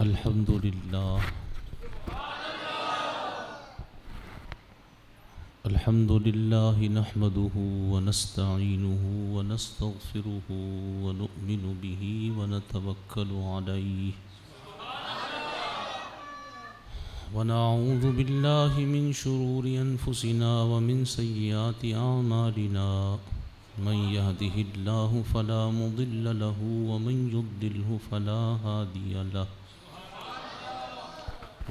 अल्हम्दुलिल्लाह अल्हम्दुलिल्लाहि नहमदुहु व नस्तईनुहु व नस्तगफिरुहु व नुअमिनु बिही व नतवक्कलु अलैहि व नऊज़ु बिल्लाहि मिन शुरूरि अनफुसिना व मिन सय्यिआति अअमालिना मन यहदिहिल्लाहु फला मुदिल्ल लहु व मन युद्लिल्हु फला हादिय लहु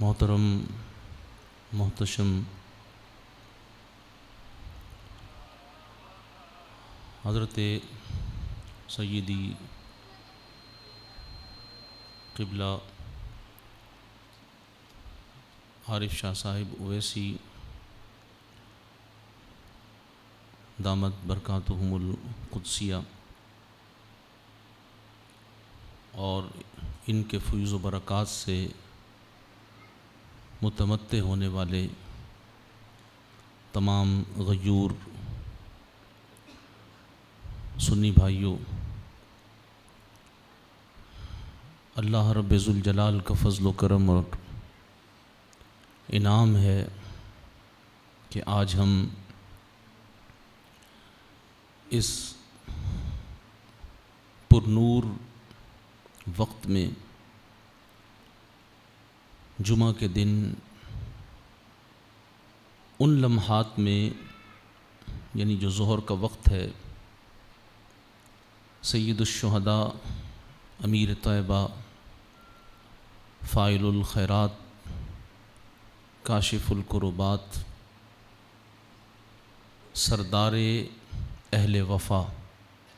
मोहतरम मोहतशम हज़रत सय्यदी क़िबला आरिफ शाह साहिब ओवैसी दामत बरकातुहुमुल क़ुद्सिया और इनके फ़ुयूज़ व बरक़ात से मुतमत्ते होने वाले तमाम गयूर सुन्नी भाइयों, अल्लाह रब्बे ज़ुल जलाल का फ़ज़्ल व करम और इनाम है कि आज हम इस पुरनूर वक्त में जुमा के दिन उन लम्हात में यानी जो ज़ोहर का वक्त है सय्यदुश्शुहदा अमीर तैयबा फ़ाइलुल खैरात काशिफुल कुरुबात सरदारे अहले वफ़ा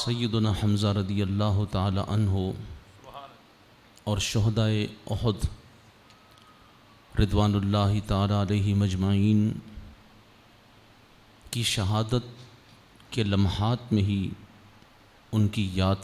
सय्यदुना हमज़ा रदी अल्लाह ताला अन्हो और शुहदाए उहद रिदवानुल्लाहि ताला अलैहि मजमाइन की शहादत के लम्हात में ही उनकी याद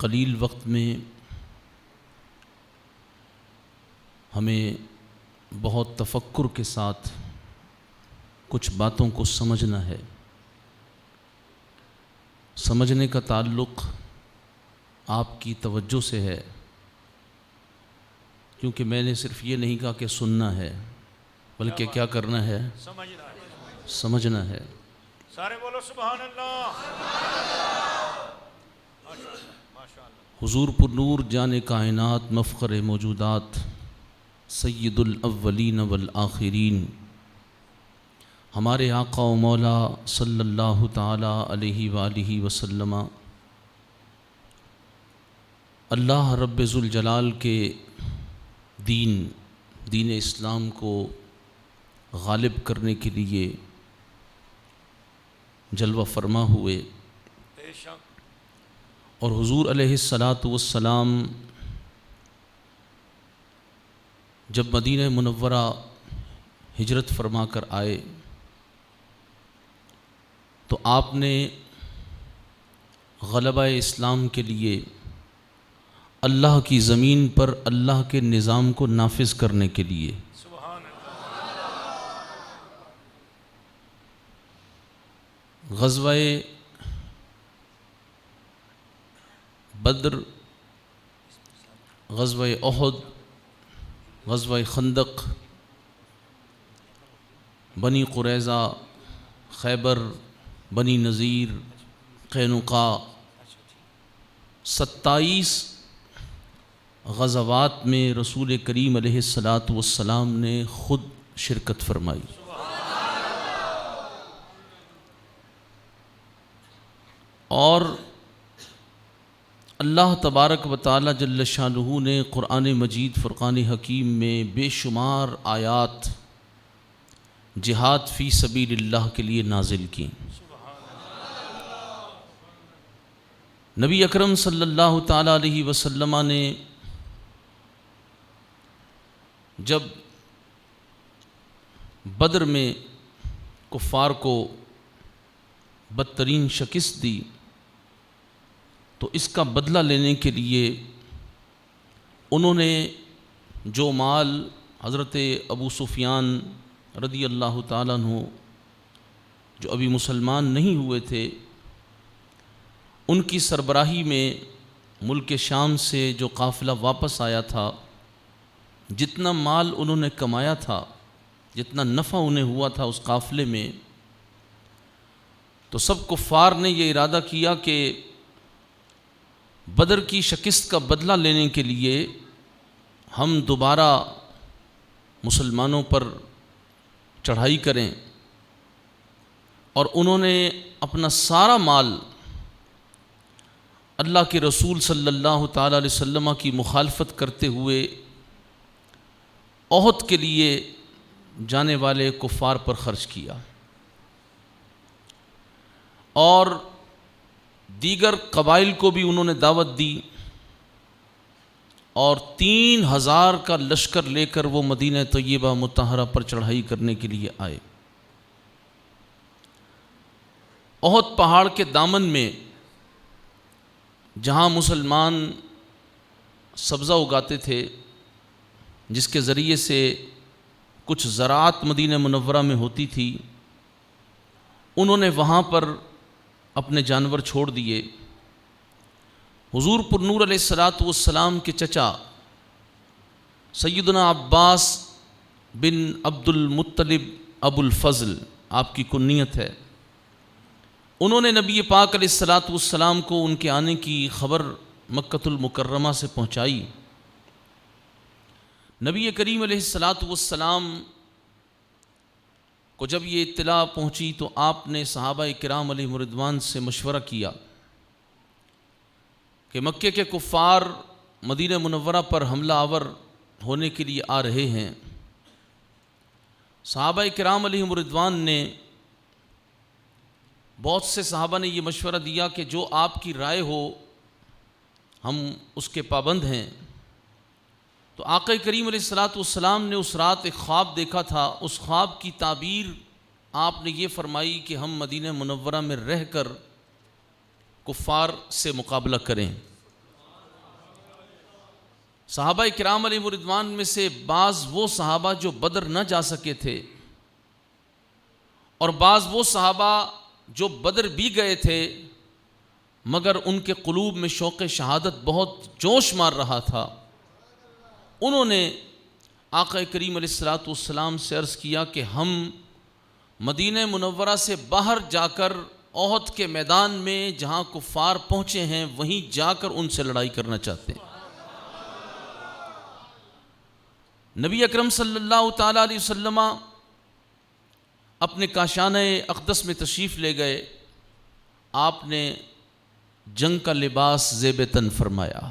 कलील वक्त में हमें बहुत तफक्कुर के साथ कुछ बातों को समझना है। समझने का ताल्लुक़ आपकी तवज्जो से है, क्योंकि मैंने सिर्फ़ ये नहीं कहा कि सुनना है, बल्कि क्या करना है, समझना है। समझना है। सारे बोलो सुभान अल्लाह। माशाअल्लाह। हुजूर पुरनूर जाने कायनात मफ़ख़र मौजूदात सय्यदुल अव्वलीन वल आखिरीन हमारे आका व मौला सल्लल्लाहु ताला अलैहि वालिहि वसल्लम अल्लाह रब्बुल जलाल के दीन इस्लाम को गालिब करने के लिए जलवा फरमा हुए बेशक। और हुजूर अलैहिस्सलातु वस्सलाम जब मदीना मुनव्वरा हिजरत फरमा कर आए तो आपने ग़लबा इस्लाम के लिए अल्लाह की ज़मीन पर अल्लाह के निज़ाम को नाफिज करने के लिए सुभान अल्लाह। ग़ज़वाए बद्र, ग़ज़वाए उहद, ग़ज़वाए खंदक, बनी कुरैज़ा, खैबर, बनी नज़ीर, कैनुका, 27 ग़ज़वात में रसूल करीम अलैहिस्सलातु वस्सलाम ने ख़ुद शिरकत फरमाई। और अल्लाह तबारक व तआला जल्ल शानुहु ने क़ुरान मजीद फ़ुरक़ान हकीम में बेशुमार आयात जिहाद फ़ी सबीलिल्लाह के लिए नाजिल की। नबी अकरम सल्लल्लाहु ताला अलैहि वसल्लम ने जब बद्र में कुफ़ार को बदतरीन शिकस्त दी तो इसका बदला लेने के लिए उन्होंने जो माल हज़रत अबू सुफ़ियान रदी अल्लाह ताला अन्हु जो अभी मुसलमान नहीं हुए थे उनकी सरबराही में मुल्क शाम से जो काफ़िला वापस आया था, जितना माल उन्होंने कमाया था, जितना नफ़ा उन्हें हुआ था उस काफ़िले में, तो सब कुफ़ार ने ये इरादा किया कि बदर की शिकस्त का बदला लेने के लिए हम दोबारा मुसलमानों पर चढ़ाई करें। और उन्होंने अपना सारा माल अल्लाह के रसूल सल्लल्लाहु ताला अलैहि वसल्लम की मुखालफत करते हुए ओहद के लिए जाने वाले कुफ़ार पर ख़र्च किया और दीगर कबाइल को भी उन्होंने दावत दी और 3000 का लश्कर लेकर वो मदीना तय्यबा मुतहरा पर चढ़ाई करने के लिए आए। ओहद पहाड़ के दामन में जहाँ मुसलमान सब्ज़ा उगाते थे, जिसके ज़रिए से कुछ ज़राअत मदीना मुनव्वरा में होती थी, उन्होंने वहाँ पर अपने जानवर छोड़ दिए। हुजूर पुरनूर अलैहिस्सलातु वस्सलाम के चचा सैयदना अब्बास बिन अब्दुल मुत्तलिब अबुल फ़ज़ल आपकी कुन्नियत है, उन्होंने नबी पाक अलैहिस्सलातु वस्सलाम को उनके आने की ख़बर मक्कतुल मुकर्रमा से पहुँचाई। नबी करीम अलैहिस्सलातु वस्सलाम को जब ये इत्तला पहुँची तो आपने सहाबाए किराम अलैहिम रिदवान से मशवरा किया कि मक्के के कुफ़ार मदीना मुनव्वरा पर हमला आवर होने के लिए आ रहे हैं। सहाबाए किराम अलैहिम रिदवान ने बहुत से सहाबा ने ये मशवरा दिया कि जो आपकी राय हो हम उसके पाबंद हैं। तो आक़ा करीम अलैहिस्सलातु वस्सलाम ने उस रात एक ख्वाब देखा था। उस ख्वाब की ताबीर आपने ये फरमाई कि हम मदीना मुनव्वरा में रहकर कुफ़ार से मुकाबला करें। सहाबाए किराम अलैहिम रिदवान में से बाज़ वो सहाबा जो बदर न जा सके थे और बाज़ वो सहाबा जो बदर भी गए थे मगर उनके क़ुलूब में शौक़ शहादत बहुत जोश मार रहा था, उन्होंने आक़ा करीम अलैहिस्सलातु वस्सलाम से अर्ज़ किया कि हम मदीना मुनव्वरा से बाहर जाकर ओहद के मैदान में जहाँ कुफ़ार पहुँचे हैं वहीं जाकर उनसे लड़ाई करना चाहते हैं। नबी अकरम सल्लल्लाहु ताला अलैहि वसल्लम अपने काशाने अक़दस में तशरीफ़ ले गए। आपने जंग का लिबास ज़ेब तन फरमाया।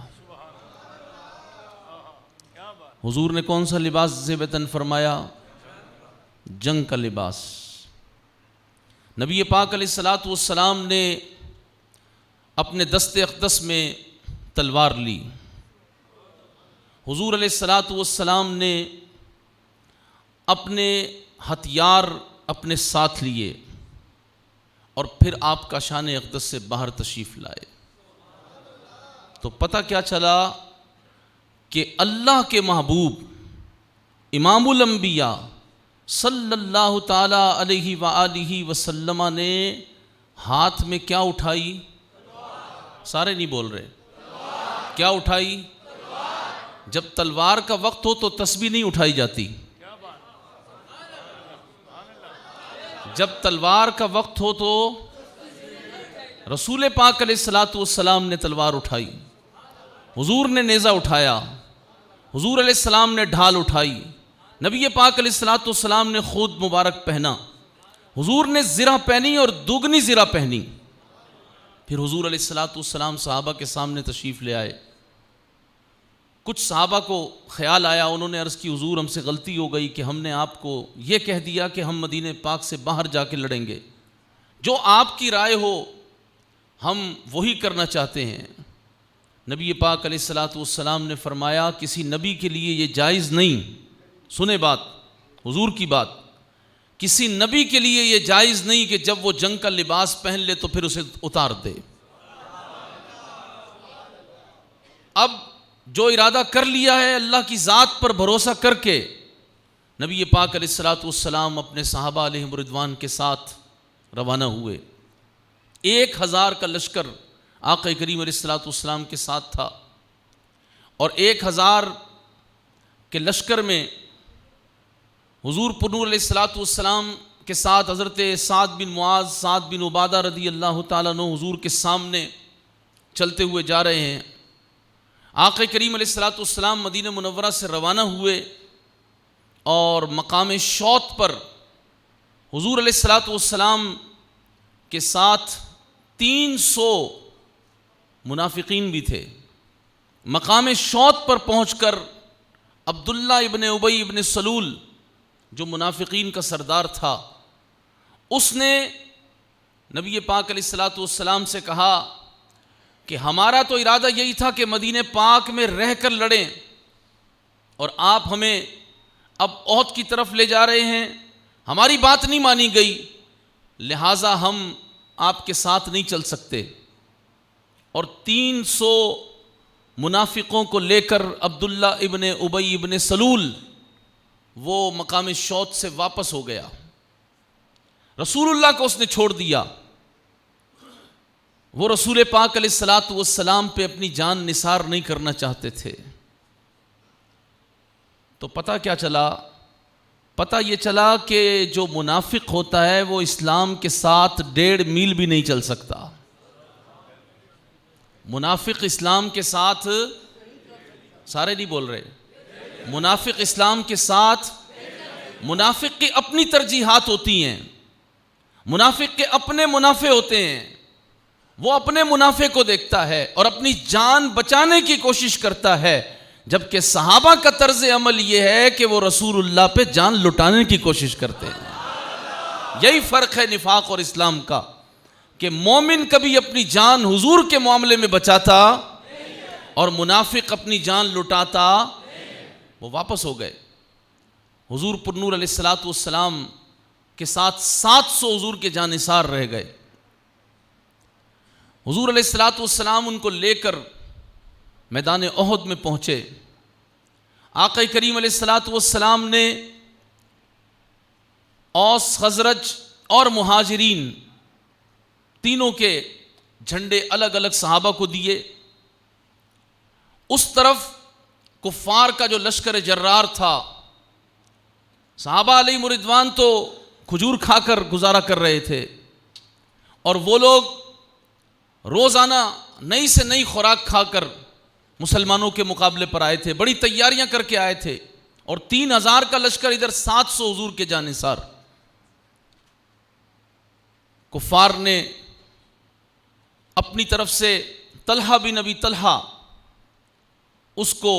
हुजूर ने कौन सा लिबास ज़ेब तन फरमाया? जंग का लिबास। नबी पाक अलैहिस्सलातु वस्सलाम ने अपने दस्ते अक़दस में तलवार ली। हुजूर अलैहिस्सलातु वस्सलाम ने अपने हथियार अपने साथ लिए और फिर आप काशाने अक़दस से बाहर तशरीफ़ लाए। तो पता क्या चला कि अल्लाह के महबूब इमामुल अंबिया सल्लल्लाहु ताला अलैहि व आलिहि वसल्लम ने हाथ में क्या उठाई? सारे नहीं बोल रहे। क्या उठाई? जब तलवार का वक्त हो तो तस्बीह नहीं उठाई जाती। जब तलवार का वक्त हो तो रसूल पाक अलैहिस्सलातु वस्सलाम ने तलवार उठाई, हुजूर ने नेज़ा उठाया, हुजूर अलैहिस्सलाम ने ढाल उठाई, नबी पाक अलैहिस्सलातु वस्सलाम ने खुद मुबारक पहना, हुजूर ने ज़िरा पहनी और दुगनी ज़िरा पहनी। फिर हुजूर अलैहिस्सलातु वस्सलाम सहाबा के सामने तशरीफ़ ले आए। कुछ सहाबा को ख्याल आया, उन्होंने अर्ज़ की हुजूर हमसे गलती हो गई कि हमने आपको ये कह दिया कि हम मदीने पाक से बाहर जाके लड़ेंगे, जो आपकी राय हो हम वही करना चाहते हैं। नबी पाक अलैहिस्सलातु वस्सलाम ने फरमाया किसी नबी के लिए ये जायज़ नहीं, सुने बात, हुजूर की बात, किसी नबी के लिए ये जायज़ नहीं कि जब वो जंग का लिबास पहन ले तो फिर उसे उतार दे। अब जो इरादा कर लिया है अल्लाह की ज़ात पर भरोसा करके नबी पाक अलैहिस्सलातु वस्सलाम अपने सहाबा अलैहिम रिदवान के साथ रवाना हुए। 1000 का लश्कर आक़ा करीम अलैहिस्सलातु वस्सलाम के साथ था और 1000 के लश्कर में हुजूर पुनूर अलैहिस्सलातु वस्सलाम के साथ हज़रत साद बिन मुआज़, साद बिन उबादा रदी अल्लाह ताला अन्हु हुजूर के सामने चलते हुए जा रहे हैं। आक़ा करीम अलैहिस्सलातु वस्सलाम मदीना मुनव्वरा से रवाना हुए और मकाम शौत पर हुजूर अलैहिस्सलातु वस्सलाम के साथ 300 मुनाफिकीन भी थे। मकाम शौत पर पहुंचकर अब्दुल्ला इब्न उबई इब्न सलूल जो मुनाफिकीन का सरदार था, उसने नबी पाक अलैहिस्सलातु वस्सलाम से कहा कि हमारा तो इरादा यही था कि मदीने पाक में रहकर लड़ें और आप हमें अब ओहद की तरफ ले जा रहे हैं, हमारी बात नहीं मानी गई, लिहाजा हम आपके साथ नहीं चल सकते। और 300 मुनाफिकों को लेकर अब्दुल्ला इब्न उबई इब्न सलूल वो मकाम शौत से वापस हो गया। रसूलुल्लाह को उसने छोड़ दिया। वो रसूल पाक अलैहिस्सलातु वस्सलाम पे अपनी जान निसार नहीं करना चाहते थे। तो पता क्या चला? पता ये चला कि जो मुनाफिक होता है वो इस्लाम के साथ 1.5 मील भी नहीं चल सकता। मुनाफिक इस्लाम के साथ, सारे नहीं बोल रहे, मुनाफिक इस्लाम के साथ, मुनाफिक की अपनी तरजीहात होती हैं, मुनाफिक के अपने मुनाफे होते हैं, वो अपने मुनाफे को देखता है और अपनी जान बचाने की कोशिश करता है, जबकि सहाबा का तर्ज अमल ये है कि वो रसूलुल्लाह पे जान लुटाने की कोशिश करते हैं। यही फ़र्क है निफाक और इस्लाम का कि मोमिन कभी अपनी जान हुजूर के मामले में बचाता और मुनाफिक अपनी जान लुटाता। वो वापस हो गए। हुजूर पुरनूर अलैहिस्सलातु वस्सलाम के साथ 700 हुजूर के जानिसार रह गए। हुजूर अलैहिस्सलातु वस्सलाम उनको लेकर मैदान ओहद में पहुँचे। आक़ा करीम अलैहिस्सलातु वस्सलाम ने औस, खज़रज और मुहाजिरीन तीनों के झंडे अलग अलग सहाबा को दिए। उस तरफ कुफ़ार का जो लश्कर जर्रार था सहाबा अलैहिम रिदवान तो खजूर खाकर गुजारा कर रहे थे और वो लोग रोज़ाना नई से नई खुराक खाकर मुसलमानों के मुकाबले पर आए थे, बड़ी तैयारियां करके आए थे और 3000 का लश्कर इधर 700 हुजूर के जानिसार। कुफार ने अपनी तरफ से तलहा बिन अबी तलहा उसको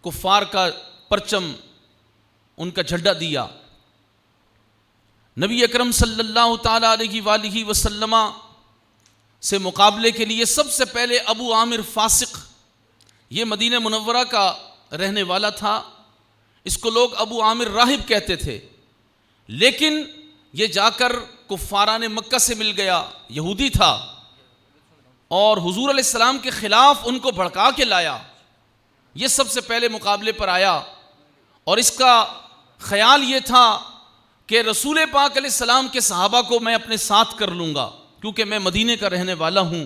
कुफार का परचम उनका झंडा दिया। नबी अकरम सल्लल्लाहु ताला अलैहि वसल्लमा से मुकाबले के लिए सबसे पहले अबू आमिर फासिक, ये मदीना मुनव्वरा का रहने वाला था, इसको लोग अबू आमिर राहिब कहते थे, लेकिन ये जाकर कुफाराने मक्का से मिल गया, यहूदी था और हुजूर अलैहिस्सलाम के खिलाफ उनको भड़का के लाया। ये सबसे पहले मुकाबले पर आया और इसका ख्याल ये था कि रसूल पाक अलैहिस्सलाम के सहाबा को मैं अपने साथ कर लूँगा, क्योंकि मैं मदीने का रहने वाला हूँ।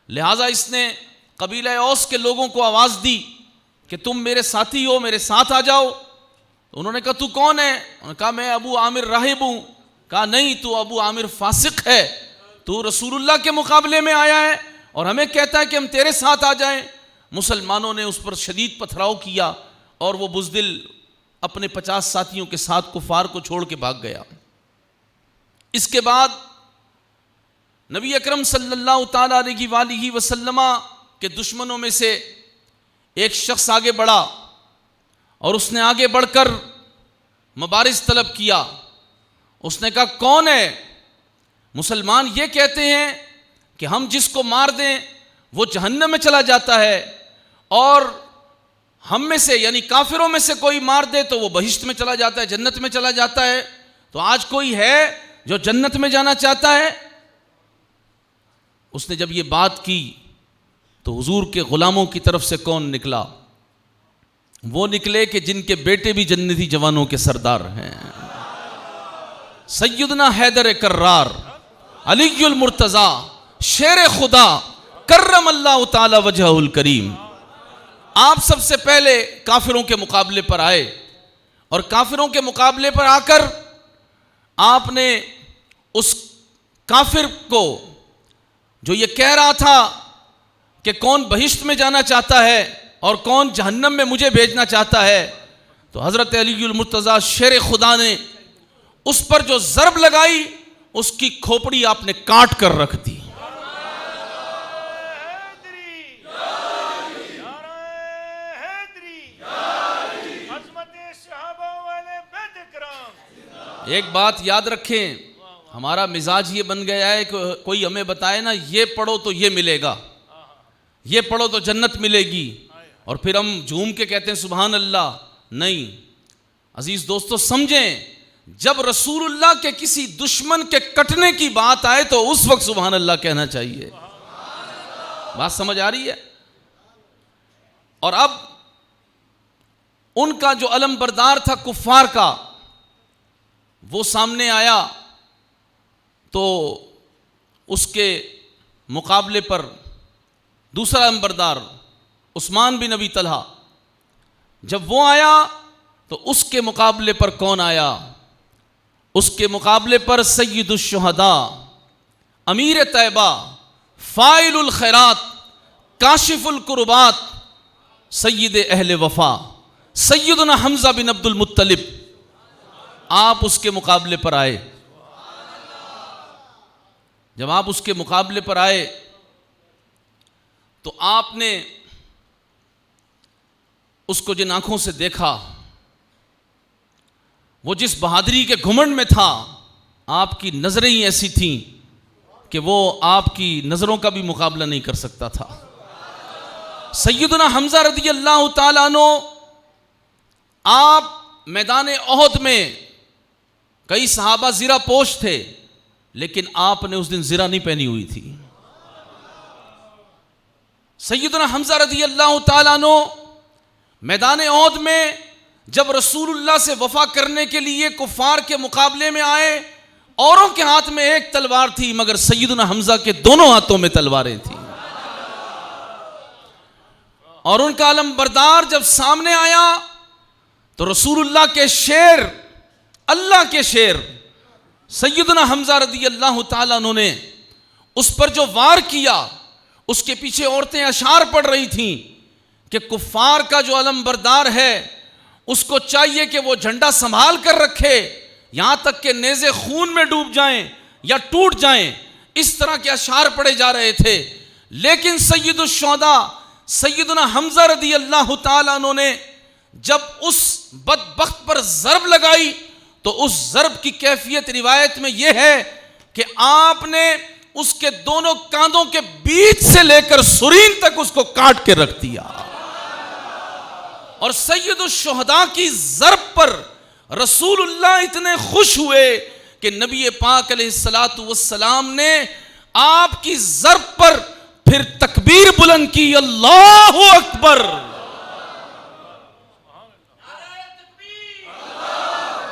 लिहाजा इसने कबीला औस के लोगों को आवाज़ दी कि तुम मेरे साथी हो, मेरे साथ आ जाओ। तो उन्होंने कहा तू कौन है? उन्होंने कहा मैं अबू आमिर राहिब हूँ। कहा नहीं, तू अबू आमिर फासिक है, तू रसूलुल्लाह के मुकाबले में आया है और हमें कहता है कि हम तेरे साथ आ जाएं। मुसलमानों ने उस पर शदीद पथराव किया और वो बुज़दिल अपने 50 साथियों के साथ कुफार को छोड़ के भाग गया। इसके बाद नबी अकरम सल्लल्लाहु ताला अलैहि वसल्लमा के दुश्मनों में से एक शख्स आगे बढ़ा और उसने आगे बढ़कर मबारिज़ तलब किया। उसने कहा कौन है? मुसलमान ये कहते हैं कि हम जिसको मार दें वो जहन्नम में चला जाता है और हम में से यानी काफिरों में से कोई मार दे तो वो बहिश्त में चला जाता है, जन्नत में चला जाता है। तो आज कोई है जो जन्नत में जाना चाहता है? उसने जब ये बात की तो हुजूर के गुलामों की तरफ से कौन निकला? वो निकले कि जिनके बेटे भी जन्नती जवानों के सरदार हैं। सैयदना हैदर कर्रार अलीयुल मुर्तज़ा शेर खुदा कर्रम अल्लाह ताला वजहुल करीम, आप सबसे पहले काफिरों के मुकाबले पर आए और काफिरों के मुकाबले पर आकर आपने उस काफिर को जो ये कह रहा था कि कौन बहिश्त में जाना चाहता है और कौन जहन्नम में मुझे भेजना चाहता है, तो हज़रत अलीयुल मुर्तज़ा शेर खुदा ने उस पर जो ज़रब लगाई उसकी खोपड़ी आपने काट कर रख दी। एक बात याद रखें, हमारा मिजाज ये बन गया है कि कोई हमें बताए ना ये पढ़ो तो ये मिलेगा, ये पढ़ो तो जन्नत मिलेगी, और फिर हम झूम के कहते हैं सुभान अल्लाह। नहीं अजीज दोस्तों, समझें, जब रसूलुल्लाह के किसी दुश्मन के कटने की बात आए तो उस वक्त सुभान अल्लाह कहना चाहिए। बात समझ आ रही है? और अब उनका जो अलम बरदार था कुफार का, वो सामने आया तो उसके मुकाबले पर दूसरा अलम बरदार उस्मान बिन अबी तलहा, जब वो आया तो उसके मुकाबले पर कौन आया? उसके मुकाबले पर सय्यदुश शुहदा, अमीर तैबा, फाइलुल खैरात, काशिफुल कुर्बात, सय्यद अहले वफा, सय्यदना हमजा बिन अब्दुल मुत्तलिब, आप उसके मुकाबले पर आए। जब आप उसके मुकाबले पर आए तो आपने उसको जिन आंखों से देखा, वो जिस बहादुरी के घुमंड में था, आपकी नजरें ही ऐसी थीं कि वो आपकी नजरों का भी मुकाबला नहीं कर सकता था। सय्यदना हमजा रज़ी अल्लाह ताला अन्हु, आप मैदान ओहद में, कई सहाबा ज़िरा पोश थे लेकिन आपने उस दिन ज़िरा नहीं पहनी हुई थी। सय्यदना हमजा रज़ी अल्लाह ताला अन्हु मैदान ओहद में जब रसूलुल्लाह से वफा करने के लिए कुफार के मुकाबले में आए, औरों के हाथ में एक तलवार थी मगर सय्यदना हमजा के दोनों हाथों में तलवारें थी। और उनका अलम बरदार जब सामने आया तो रसूलुल्लाह के शेर, अल्लाह के शेर सैयदना हमजा रदी अल्लाह ताला उन्होंने उस पर जो वार किया, उसके पीछे औरतें अशार पढ़ रही थीं कि कुफ्फार का जो अलमबरदार है उसको चाहिए कि वो झंडा संभाल कर रखे, यहां तक कि नेज़े खून में डूब जाएं या टूट जाएं। इस तरह के अशार पढ़े जा रहे थे। लेकिन सैयदुश शुहदा सैयदना हमजा रदी अल्लाह ताला उन्होंने जब उस बदबख्त पर ज़रब लगाई तो उस ज़रब की कैफियत रिवायत में यह है कि आपने उसके दोनों कांधों के बीच से लेकर सुरीन तक उसको काट के रख दिया। और सैयदुश शुहदा की ज़रब पर रसूलुल्लाह इतने खुश हुए कि नबी पाक अलैहिस्सलातु वस्सलाम ने आपकी ज़रब पर फिर तकबीर बुलंद की, अल्लाहु अकबर,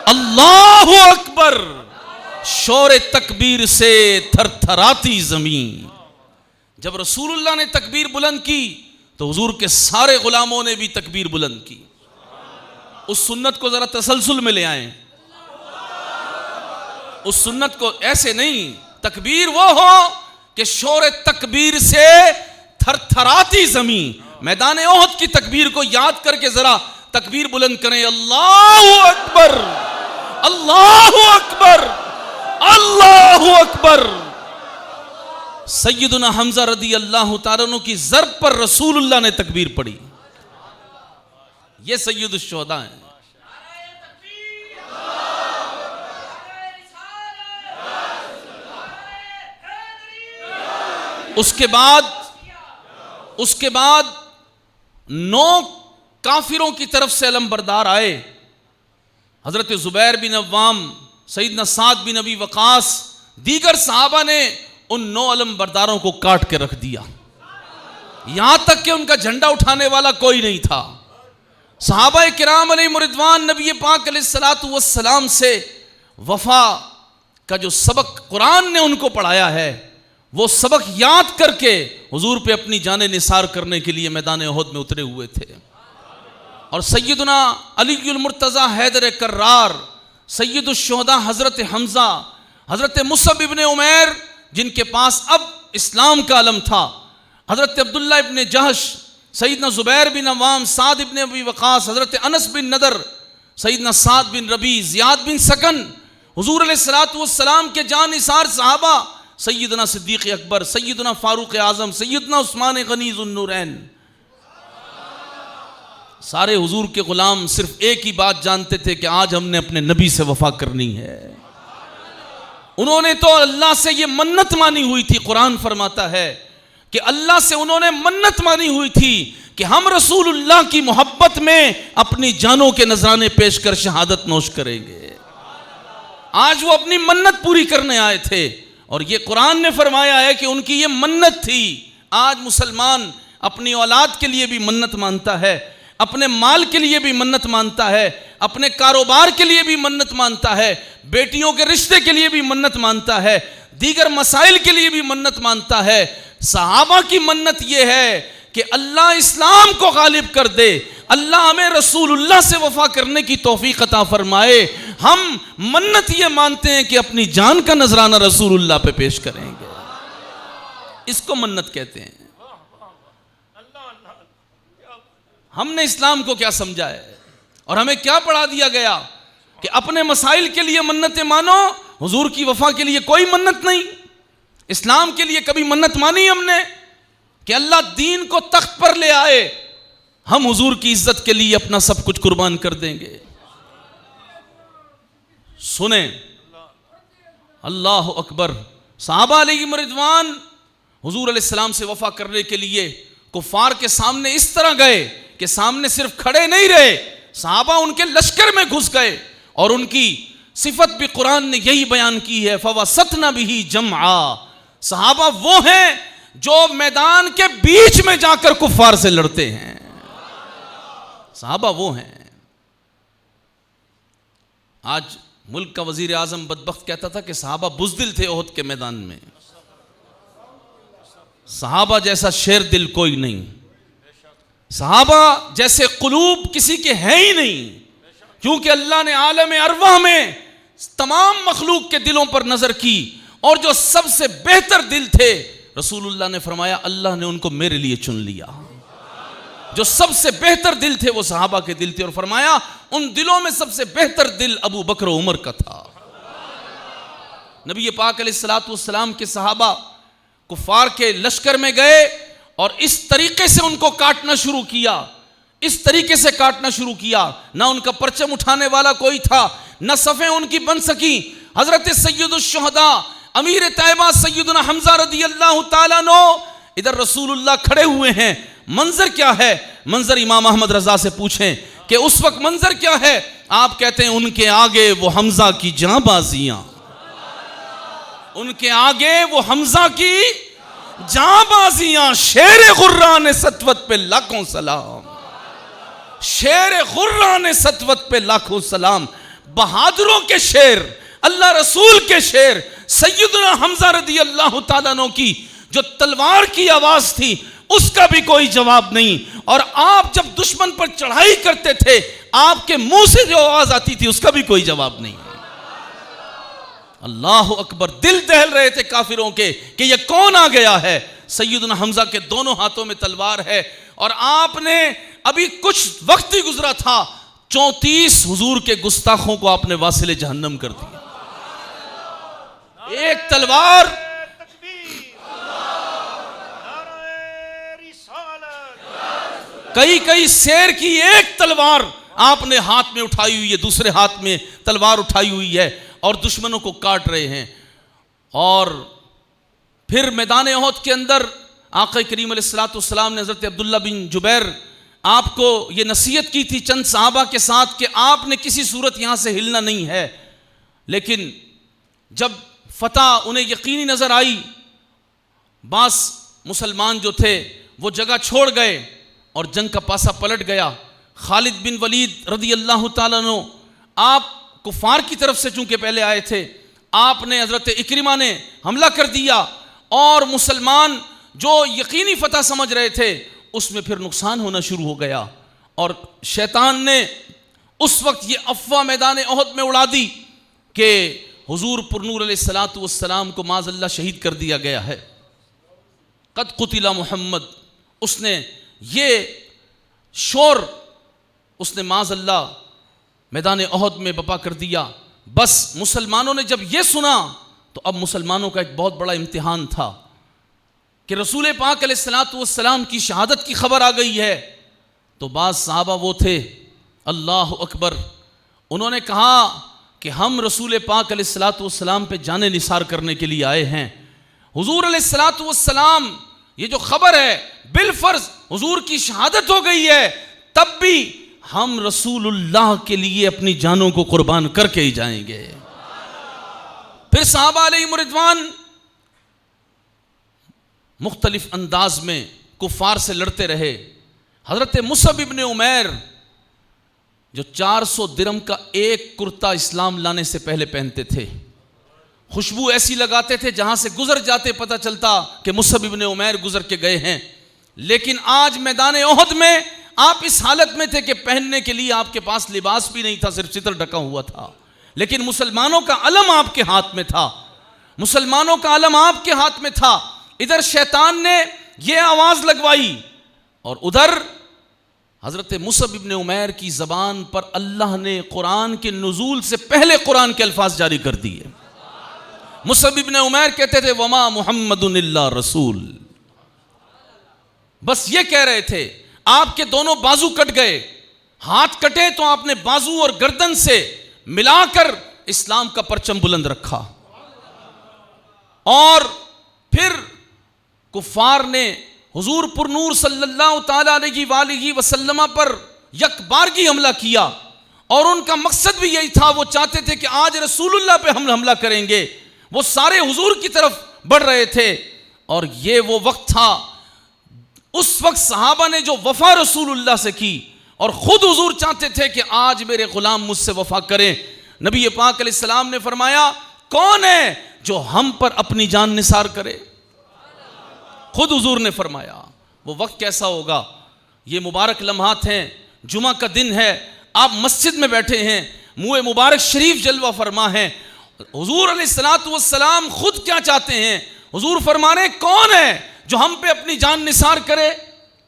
अल्लाहु अकबर। शोर तकबीर से थरथराती जमीन। जब रसूलुल्लाह ने तकबीर बुलंद की तो हुजूर के सारे गुलामों ने भी तकबीर बुलंद की। उस सुन्नत को जरा तसलसल में ले आए। उस सुन्नत को ऐसे नहीं, तकबीर वो हो कि शोर तकबीर से थरथराती जमीन। मैदान ओहद की तकबीर को याद करके जरा तकबीर बुलंद करें, अल्लाहु अकबर, अल्लाहु अकबर, अल्लाहु अकबर। सैयदना हमजा रदी अल्लाह ताला अन्हु की ज़रब पर रसूलुल्लाह ने तकबीर पढ़ी। ये सैयदुश शुहदा है। उसके बाद 9 काफिरों की तरफ से अलमबरदार आए। हजरत जुबैर बिन अव्वाम, सईदना साद बिन अबी वकास, दीगर सहाबा ने उन 9 अलमबरदारों को काट के रख दिया। यहां तक कि उनका झंडा उठाने वाला कोई नहीं था। सहाबा किराम अलैहिम रिदवान नबी पाक अलैहिस्सलातु वस्सलाम से वफा का जो सबक कुरान ने उनको पढ़ाया है, वो सबक याद करके हुजूर पे अपनी जाने निसार करने के लिए मैदान उहद में उतरे हुए थे। और सैयदना अलीउल मुर्तज़ा हैदर कर्रार, सैयदुश शुहदा हज़रत हमज़ा, हज़रत मुसअब इब्न उमैर जिनके पास अब इस्लाम का अलम था, हज़रत अब्दुल्ला इब्न जहश, सैयदना ज़ुबैर बिन अव्वाम, साद इब्न अबी वक़ास, हज़रत अनस बिन नदर, सैयदना साद बिन रबी, ज़ियाद बिन सकन, हुजूर अलैहिस्सलातु वस्सलाम के जान निसार सहाबा, सैयदना सिद्दीक़ अकबर, सैयदना फारूक आज़म, सैयदना उस्मान गनी ज़ुन्नूरैन, सारे हुजूर के गुलाम सिर्फ एक ही बात जानते थे कि आज हमने अपने नबी से वफा करनी है। उन्होंने तो अल्लाह से ये मन्नत मानी हुई थी। कुरान फरमाता है कि अल्लाह से उन्होंने मन्नत मानी हुई थी कि हम रसूलुल्लाह की मोहब्बत में अपनी जानों के नजराने पेश कर शहादत नोश करेंगे। आज वो अपनी मन्नत पूरी करने आए थे और ये कुरान ने फरमाया है कि उनकी ये मन्नत थी। आज मुसलमान अपनी औलाद के लिए भी मन्नत मानता है, अपने माल के लिए भी मन्नत मानता है, अपने कारोबार के लिए भी मन्नत मानता है, बेटियों के रिश्ते के लिए भी मन्नत मानता है, दीगर मसाइल के लिए भी मन्नत मानता है। सहाबा की मन्नत यह है कि अल्लाह इस्लाम को गालिब कर दे, अल्लाह हमें रसूलुल्लाह से वफा करने की तौफीक अता फरमाए। हम मन्नत ये मानते हैं कि अपनी जान का नजराना रसूलुल्लाह पे पेश करेंगे। इसको मन्नत कहते हैं। हमने इस्लाम को क्या समझा है और हमें क्या पढ़ा दिया गया कि अपने मसाइल के लिए मन्नतें मानो, हुजूर की वफा के लिए कोई मन्नत नहीं। इस्लाम के लिए कभी मन्नत मानी हमने कि अल्लाह दीन को तख्त पर ले आए, हम हुजूर की इज्जत के लिए अपना सब कुछ कुर्बान कर देंगे। सुने, अल्लाह अकबर। सहाबा अलैहिम रिदवान हुजूर अलैहिस्सलाम से वफा करने के लिए कुफार के सामने इस तरह गए कि सामने सिर्फ खड़े नहीं रहे, सहाबा उनके लश्कर में घुस गए और उनकी सिफत भी कुरान ने यही बयान की है, फवसतना बिही जमआ। सहाबा वो हैं जो मैदान के बीच में जाकर कुफार से लड़ते हैं। सहाबा वो हैं। आज मुल्क का वजीर आजम बदबख्त कहता था कि सहाबा बुज़दिल थे ओहद के मैदान में। सहाबा जैसा शेर दिल कोई नहीं, सहाबा जैसे कुलूब किसी के हैं ही नहीं। क्योंकि अल्लाह ने आलम अरवाह में तमाम मखलूक के दिलों पर नजर की और जो सबसे बेहतर दिल थे, रसूलुल्लाह ने फरमाया अल्लाह ने उनको मेरे लिए चुन लिया। जो सबसे बेहतर दिल थे वो सहाबा के दिल थे, और फरमाया उन दिलों में सबसे बेहतर दिल अबू बकर उमर का था। नबी पाक अलैहिस्सलातु वस्सलाम के सहाबा कुफार के लश्कर में गए और इस तरीके से उनको काटना शुरू किया, इस तरीके से काटना शुरू किया। ना उनका परचम उठाने वाला कोई था, न सफ़ें उनकी बन सकी। हजरत सैयदुश शुहदा अमीर तैयबा सैयदना हमजा रदियल्लाहु ताला नो इधर रसूलुल्लाह खड़े हुए हैं। मंजर क्या है? मंजर इमाम अहमद रजा से पूछें कि उस वक्त मंजर क्या है? आप कहते हैं उनके आगे वो हमजा की जांबाजियां, उनके आगे वो हमजा की जांबाजियां। शेर गुर्रान सतवत पे लाखों सलाम, शेर गुर्रान सतवत पे लाखों सलाम। बहादुरों के शेर, अल्लाह रसूल के शेर सैयदना हमजा रदियल्लाहु ताला अन्हु की जो तलवार की आवाज थी उसका भी कोई जवाब नहीं। और आप जब दुश्मन पर चढ़ाई करते थे आपके मुंह से जो आवाज आती थी उसका भी कोई जवाब नहीं। अल्लाह अकबर। दिल दहल रहे थे काफिरों के कि ये कौन आ गया है। सैयदना हमजा के दोनों हाथों में तलवार है और आपने अभी कुछ वक्त ही गुजरा था, 34 हुजूर के गुस्ताखों को आपने वासिले जहन्नम कर दिया। एक तलवार, कई कई शेर की एक तलवार आपने हाथ में उठाई हुई है, दूसरे हाथ में तलवार उठाई हुई है और दुश्मनों को काट रहे हैं। और फिर मैदान उहद के अंदर आका करीम अलैहिस्सलातु वस्सलाम ने हज़रत अब्दुल्ला बिन जुबैर आपको ये नसीहत की थी चंद सहाबा के साथ कि आपने किसी सूरत यहाँ से हिलना नहीं है। लेकिन जब फतह उन्हें यकीनी नज़र आई, बास मुसलमान जो थे वो जगह छोड़ गए और जंग का पासा पलट गया। खालिद बिन वलीद रदियल्लाहु ताला अन्हु आप कुफार की तरफ से चूंकि पहले आए थे, आपने हज़रत इक्रिमा ने हमला कर दिया और मुसलमान जो यकीनी फतह समझ रहे थे उसमें फिर नुकसान होना शुरू हो गया। और शैतान ने उस वक्त ये अफवाह मैदान उहद में उड़ा दी कि हुजूर पुरनूर अलैहिस्सलातु वस्सलाम को माज़अल्लाह शहीद कर दिया गया है, कद कुतिला मोहम्मद। उसने ये शोर उसने माज़अल्लाह मैदान उहद में बपा कर दिया। बस मुसलमानों ने जब ये सुना तो अब मुसलमानों का एक बहुत बड़ा इम्तिहान था कि रसूल पाक अलैहिस्सलातु वस्सलाम की शहादत की खबर आ गई है। तो बाज़ सहाबा वो थे, अल्लाह अकबर, उन्होंने कहा कि हम रसूल पाक अलैहिस्सलातु वस्सलाम पे जाने निसार करने के लिए आए हैं। हुजूर अलैहिस्सलातु वस्सलाम, ये जो खबर है बिलफर्ज हुजूर की शहादत हो गई है, तब भी हम रसूलुल्लाह के लिए अपनी जानों को कुर्बान करके ही जाएंगे। फिर सहाबा अलैहिम रिदवान मुख्तलिफ अंदाज में कुफार से लड़ते रहे। हजरत मुसअब इब्न उमैर जो 400 दिरहम का एक कुर्ता इस्लाम लाने से पहले पहनते थे, खुशबू ऐसी लगाते थे जहां से गुजर जाते पता चलता कि मुसअब इब्न उमैर गुजर के गए हैं। लेकिन आज मैदान उहद में आप इस हालत में थे कि पहनने के लिए आपके पास लिबास भी नहीं था, सिर्फ सितर ढका हुआ था। लेकिन मुसलमानों का अलम आपके हाथ में था, मुसलमानों का अलम आपके हाथ में था। इधर शैतान ने यह आवाज लगवाई और उधर हजरत मुसअब इब्न उमैर की जबान पर अल्लाह ने कुरान के नुज़ूल से पहले कुरान के अल्फाज जारी कर दिए। मुसअब इब्न उमैर कहते थे वमा मुहम्मदुन इल्ला रसूल, बस ये कह रहे थे। आपके दोनों बाजू कट गए, हाथ कटे तो आपने बाजू और गर्दन से मिलाकर इस्लाम का परचम बुलंद रखा। और फिर कुफार ने हुजूर पुरनूर सल्लल्लाहु ताला अलैहि वसल्लम पर यकबारगी हमला किया और उनका मकसद भी यही था, वो चाहते थे कि आज रसूलुल्लाह पे हम हमला करेंगे। वो सारे हुजूर की तरफ बढ़ रहे थे और ये वो वक्त था, उस वक्त सहाबा ने जो वफा रसूलुल्लाह से की और खुद हुजूर चाहते थे कि आज मेरे गुलाम मुझसे वफा करें। नबी पाक अलैहिस्सलाम ने फरमाया कौन है जो हम पर अपनी जान निसार करे? खुद हुजूर ने फरमाया। वो वक्त कैसा होगा? ये मुबारक लम्हात हैं, जुमा का दिन है, आप मस्जिद में बैठे हैं, मुँह मुबारक शरीफ जलवा फरमा है। हुजूर अलैहिस्सलातु वस्सलाम खुद क्या चाहते हैं? हुजूर फरमा रहे कौन है जो हम पे अपनी जान निसार करे?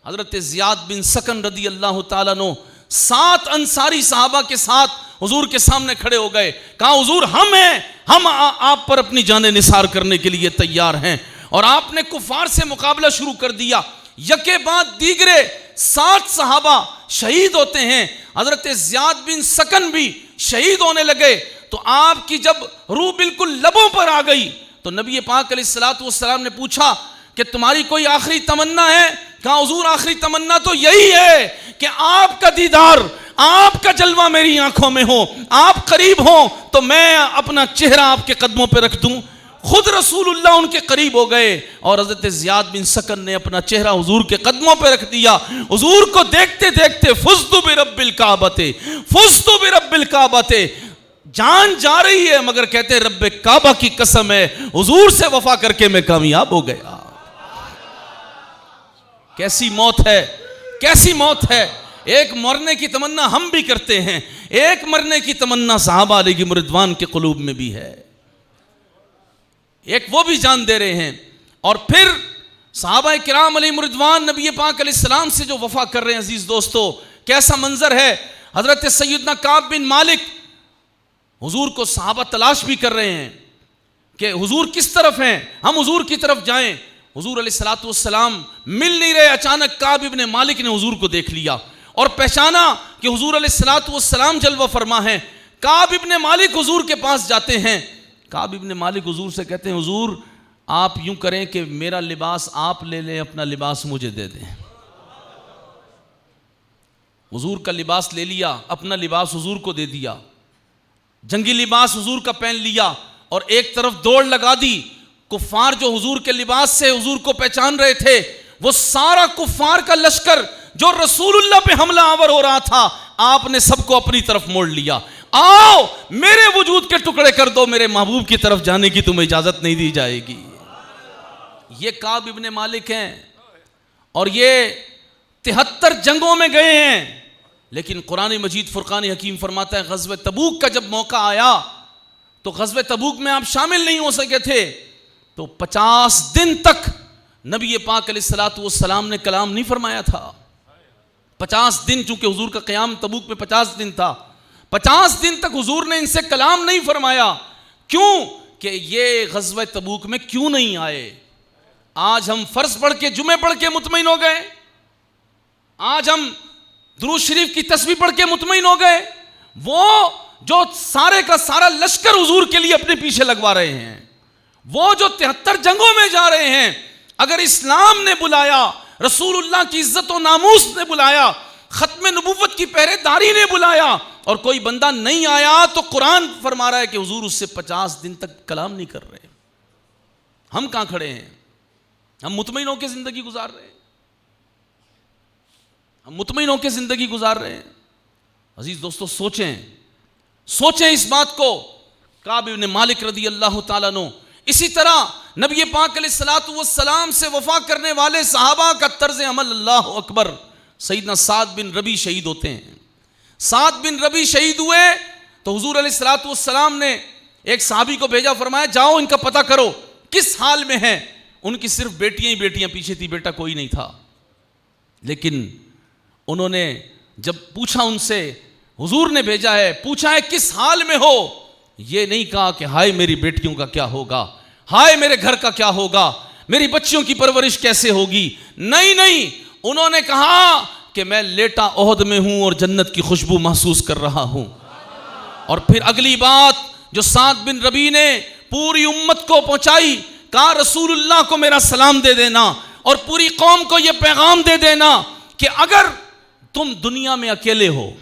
हजरत ज़ियाद बिन सकन रदी अल्लाह ताला अन्हु 7 अंसारी सहाबा के साथ हुजूर के सामने खड़े हो गए। कहा हुजूर हम हैं, हम आप पर अपनी जान निसार करने के लिए तैयार हैं। और आपने कुफार से मुकाबला शुरू कर दिया। यके बाद दीगरे 7 सहाबा शहीद होते हैं। हजरत ज़ियाद बिन सकन भी शहीद होने लगे। तो आपकी जब रूह बिल्कुल लबों पर आ गई तो नबी पाक अलैहिस्सलातु वस्सलाम ने पूछा कि तुम्हारी कोई आखिरी तमन्ना है? कहा हुजूर आखिरी तमन्ना तो यही है कि आपका दीदार, आपका जलवा मेरी आंखों में हो, आप करीब हो तो मैं अपना चेहरा आपके कदमों पे रख दूं। खुद रसूलुल्लाह उनके करीब हो गए और हजरत ज़ियाद बिन सकन ने अपना चेहरा हुजूर के कदमों पे रख दिया। हुजूर को देखते देखते फुज़्तु बिरब्बिल काबते, फुज़्तु बिरब्बिल काबते, जान जा रही है मगर कहते रब्बे काबा की कसम है हुजूर से वफा करके मैं कामयाब हो गया। कैसी मौत है, कैसी मौत है। एक मरने की तमन्ना हम भी करते हैं, एक मरने की तमन्ना सहाबा अलैहिम रिदवान के कुलूब में भी है। एक वो भी जान दे रहे हैं और फिर सहाबा किराम अलैहिम रिदवान नबी पाक अलैहिस्सलाम से जो वफा कर रहे हैं। अजीज दोस्तों, कैसा मंजर है। हजरत सैयदना काब बिन मालिक हुजूर को सहाबा तलाश भी कर रहे हैं कि हुजूर किस तरफ हैं, हम हुजूर की तरफ जाएं। हुजूर अलैहिस्सलातु वस्सलाम मिल नहीं रहे। अचानक काब इब्न मालिक ने हुजूर को देख लिया और पहचाना कि हुजूर अलैहिस्सलातु वस्सलाम जलवा फरमा है। काब इब्न मालिक हुजूर के पास जाते हैं। काब इब्न मालिक हुजूर से कहते हैं हुजूर आप यूं करें कि मेरा लिबास आप ले लें, अपना लिबास मुझे दे दें। हुजूर का लिबास ले लिया, अपना लिबास हुजूर को दे दिया, जंगी लिबास हुजूर का पहन लिया और एक तरफ दौड़ लगा दी। कुफ्फार जो हुजूर के लिबास से हुजूर को पहचान रहे थे, वो सारा कुफ्फार का लश्कर जो रसूलुल्लाह पे हमला आवर हो रहा था, आपने सबको अपनी तरफ मोड़ लिया। आओ मेरे वजूद के टुकड़े कर दो, मेरे महबूब की तरफ जाने की तुम्हें इजाजत नहीं दी जाएगी। ये काब इब्न मालिक हैं और ये 73 जंगों में गए हैं। लेकिन कुरान मजीद फुरकान हकीम फरमाता है गज़वे तबूक का जब मौका आया तो गज़वे तबूक में आप शामिल नहीं हो सके थे। तो 50 दिन तक नबी पाक अलैहिस्सलातु वस्सलाम ने कलाम नहीं फरमाया था। 50 दिन, चूंकि हुजूर का क़याम तबूक में 50 दिन था, 50 दिन तक हुजूर ने इनसे कलाम नहीं फरमाया। क्यों? कि ये गज़वे तबूक में क्यों नहीं आए। आज हम फर्ज पढ़ के, जुमे पढ़ के मुतमईन हो गए, आज हम दुरूद शरीफ की तस्बीह पढ़ के मुतमईन हो गए। वो जो सारे का सारा लश्कर हुजूर के लिए अपने पीछे लगवा रहे हैं, वो जो 73 जंगों में जा रहे हैं, अगर इस्लाम ने बुलाया, रसूलुल्लाह की इज्जत और नामूस ने बुलाया, खत्म नबुव्वत की पहरेदारी ने बुलाया और कोई बंदा नहीं आया तो कुरान फरमा रहा है कि हुजूर उससे 50 दिन तक कलाम नहीं कर रहे। हम कहां खड़े हैं? हम मुतमईन होकर जिंदगी गुजार रहे हैं, हम मुतमईन होकर जिंदगी गुजार रहे हैं। अजीज दोस्तों, सोचें इस बात को। काब इब्न मालिक रदी अल्लाह ताला अन्हु, इसी तरह नबी पाक अलैहिस्सलातु वस्सलाम से वफा करने वाले सहाबा का तर्ज अमल, अल्लाह अकबर। सैयदना साद बिन रबी शहीद होते हैं। साद बिन रबी शहीद हुए तो हुजूर अलैहिस्सलातु वस्सलाम ने एक सहाबी को भेजा, फरमाया जाओ इनका पता करो किस हाल में है। उनकी सिर्फ बेटियां ही बेटियां पीछे थी, बेटा कोई नहीं था। लेकिन उन्होंने जब पूछा उनसे, हुजूर ने भेजा है, पूछा है किस हाल में हो, ये नहीं कहा कि हाय मेरी बेटियों का क्या होगा, हाय मेरे घर का क्या होगा, मेरी बच्चियों की परवरिश कैसे होगी। नहीं, उन्होंने कहा कि मैं लेटा ओहद में हूं और जन्नत की खुशबू महसूस कर रहा हूं। और फिर अगली बात जो साद बिन रबी ने पूरी उम्मत को पहुंचाई, कहा रसूलुल्लाह को मेरा सलाम दे देना और पूरी कौम को यह पैगाम दे देना कि अगर तुम दुनिया में अकेले हो,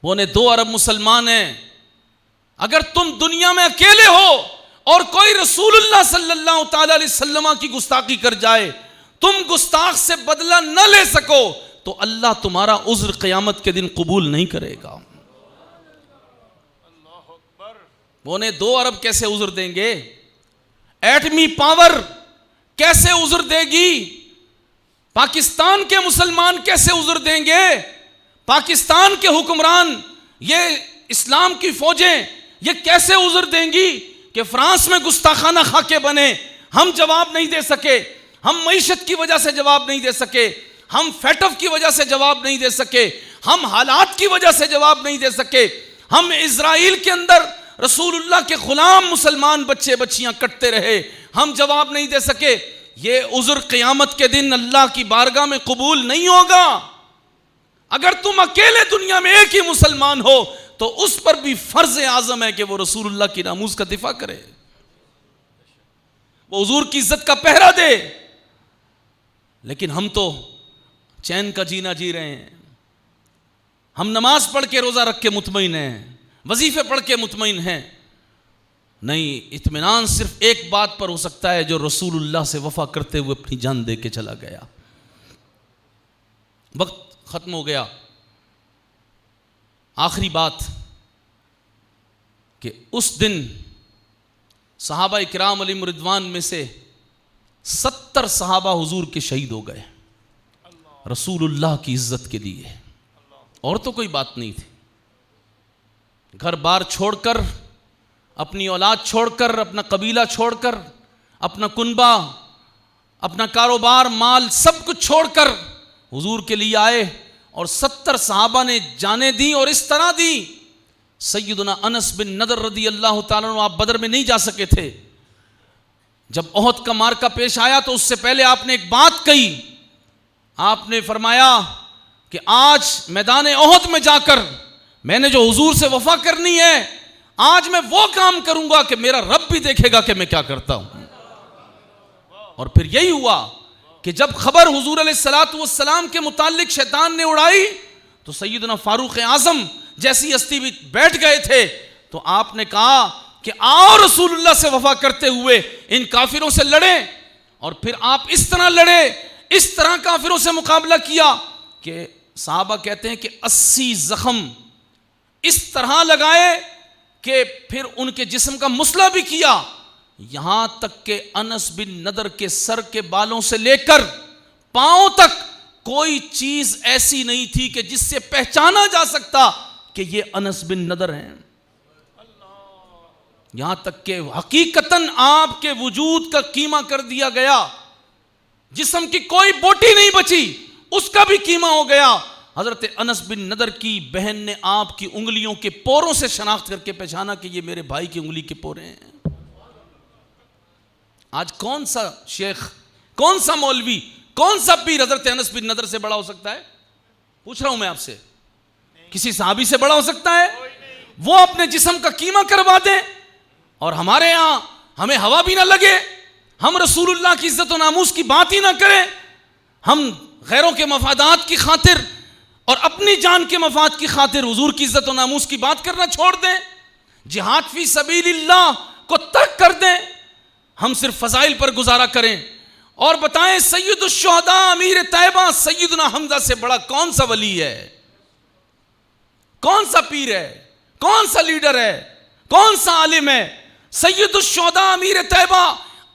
वो ने 2 अरब मुसलमान हैं, अगर तुम दुनिया में अकेले हो और कोई रसूलुल्लाह सल्लल्लाहु ताला अलैहि वसल्लम की गुस्ताखी कर जाए, तुम गुस्ताख से बदला न ले सको तो अल्लाह तुम्हारा उज्र क़यामत के दिन कबूल नहीं करेगा। वो ने 2 अरब कैसे उज्र देंगे? एटमी पावर कैसे उज्र देगी? पाकिस्तान के मुसलमान कैसे उज्र देंगे? पाकिस्तान के हुक्मरान, ये इस्लाम की फौजें, ये कैसे उज़र देंगी कि फ्रांस में गुस्ताखाना खाके बने? हम जवाब नहीं दे सके, हम मईशत की वजह से जवाब नहीं दे सके, हम फैटफ की वजह से जवाब नहीं दे सके, हम हालात की वजह से जवाब नहीं दे सके, हम इजराइल के अंदर रसूलुल्लाह के गुलाम मुसलमान बच्चे बच्चियां कटते रहे, हम जवाब नहीं दे सके। ये उज़्र क़यामत के दिन अल्लाह की बारगाह में कबूल नहीं होगा। अगर तुम अकेले दुनिया में एक ही मुसलमान हो तो उस पर भी फर्ज आज़म है कि वो रसूलुल्लाह की नामूस का दिफा करे, वो हुजूर की इज्जत का पहरा दे। लेकिन हम तो चैन का जीना जी रहे हैं। हम नमाज पढ़ के रोज़ा रख के मुतमईन हैं, वजीफे पढ़ के मुतमईन हैं। नहीं, इत्मीनान सिर्फ एक बात पर हो सकता है, जो रसूलुल्लाह से वफा करते हुए अपनी जान दे के चला गया। वक्त ख़त्म हो गया। आखिरी बात कि उस दिन सहाबा इकराम अलैहिम रिदवान में से 70 सहाबा हुजूर के शहीद हो गए रसूलुल्लाह की इज्जत के लिए। और तो कोई बात नहीं थी। घर बार छोड़कर, अपनी औलाद छोड़कर, अपना कबीला छोड़कर, अपना कुनबा, अपना कारोबार, माल, सब कुछ छोड़कर हुजूर के लिए आए और 70 सहाबा ने जाने दी। और इस तरह दी, सैयदना अनस बिन नदर रदी अल्लाह ताला अन्हु, आप बदर में नहीं जा सके थे। जब ओहद का मार्का पेश आया तो उससे पहले आपने एक बात कही। आपने फरमाया कि आज मैदान ओहद में जाकर मैंने जो हुजूर से वफा करनी है, आज मैं वो काम करूंगा कि मेरा रब भी देखेगा कि मैं क्या करता हूं। और फिर यही हुआ कि जब खबर हुजूर अलैहिस्सलातु वस्सलाम के मुतालिक शैतान ने उड़ाई तो सैयदना फारूक आजम जैसी हस्ती भी बैठ गए थे, तो आपने कहा कि आओ रसूलुल्लाह से वफा करते हुए इन काफिरों से लड़े। और फिर आप इस तरह लड़े, इस तरह काफिरों से मुकाबला किया कि साहबा कहते हैं कि 80 जख्म इस तरह लगाए कि फिर उनके जिस्म का मुसला भी किया। यहां तक कि अनस बिन नदर के सर के बालों से लेकर पांव तक कोई चीज ऐसी नहीं थी कि जिससे पहचाना जा सकता कि ये अनस बिन नदर हैं। यहां तक कि हकीकतन आपके वजूद का कीमा कर दिया गया, जिस्म की कोई बोटी नहीं बची, उसका भी कीमा हो गया। हजरत अनस बिन नदर की बहन ने आपकी उंगलियों के पोरों से शनाख्त करके पहचाना कि ये मेरे भाई की उंगली के पोरे हैं। आज कौन सा शेख, कौन सा मौलवी, कौन सा पीर हजरत अनस बिन नदर से बड़ा हो सकता है? पूछ रहा हूं मैं आपसे। किसी साहबी से बड़ा हो सकता है? वो अपने जिस्म का कीमा करवा दें और हमारे यहां हमें हवा भी ना लगे, हम रसूलुल्लाह की इज्जत और नामूस की बात ही ना करें, हम गैरों के मफादात की खातिर और अपनी जान के मफाद की खातिर हुजूर की इज्जत और नामूस की बात करना छोड़ दें, जिहाद फी सबीलिल्लाह को तर्क कर दें, हम सिर्फ फजाइल पर गुजारा करें और बताएं सैयदुश शुहदा अमीर तैयबा सैयदना हमजा से बड़ा कौन सा वली है, कौन सा पीर है, कौन सा लीडर है, कौन सा आलिम है? सैयदुश शुहदा अमीर तैयबा,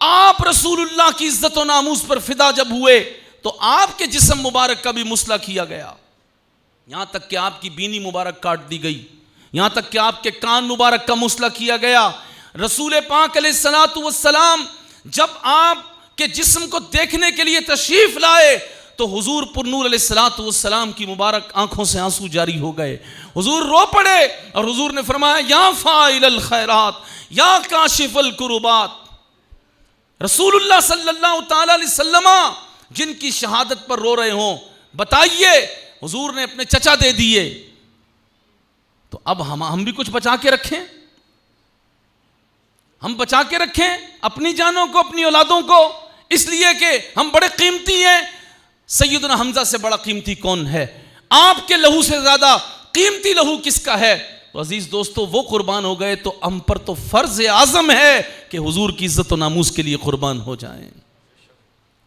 आप रसूलुल्लाह की इज्जत और नामूस पर फिदा जब हुए तो आपके जिस्म मुबारक का भी मुसला किया गया, यहां तक कि आपकी बीनी मुबारक काट दी गई, यहां तक कि आपके कान मुबारक का मुसला किया गया। रसूल पाक अलैहिस्सलातु वस्सलाम जब आपके जिस्म को देखने के लिए तशरीफ लाए तो हुजूर पुरनूर अलैहिस्सलातु वस्सलाम की मुबारक आंखों से आंसू जारी हो गए। हुजूर रो पड़े और हुजूर ने फरमाया, या फाइलल खैरात या काशिफल कुरुबात। रसूलुल्लाह सल्लल्लाहु ताला अलैहि वसल्लम जिनकी शहादत पर रो रहे हों, बताइए हुजूर ने अपने चचा दे दिए, तो अब हम भी कुछ बचा के रखें, हम बचा के रखें अपनी जानों को, अपनी औलादों को, इसलिए कि हम बड़े कीमती हैं। सैयदना हमजा से बड़ा कीमती कौन है? आपके लहू से ज्यादा कीमती लहू किसका है? तो अजीज दोस्तों, वो कुर्बान हो गए तो हम पर तो फर्ज आजम है कि हुजूर की इज्जत और नामूस के लिए कुर्बान हो जाएं।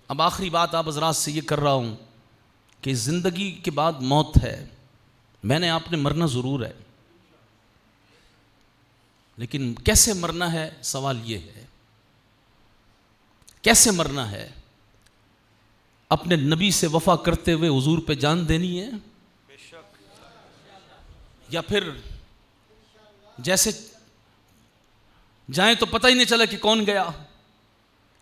अब आखिरी बात आप हजरात से ये कर रहा हूं कि जिंदगी के बाद मौत है, मैंने आपने मरना जरूर है, लेकिन कैसे मरना है, सवाल ये है कैसे मरना है? अपने नबी से वफा करते हुए हुजूर पे जान देनी है, या फिर जैसे जाएं तो पता ही नहीं चला कि कौन गया।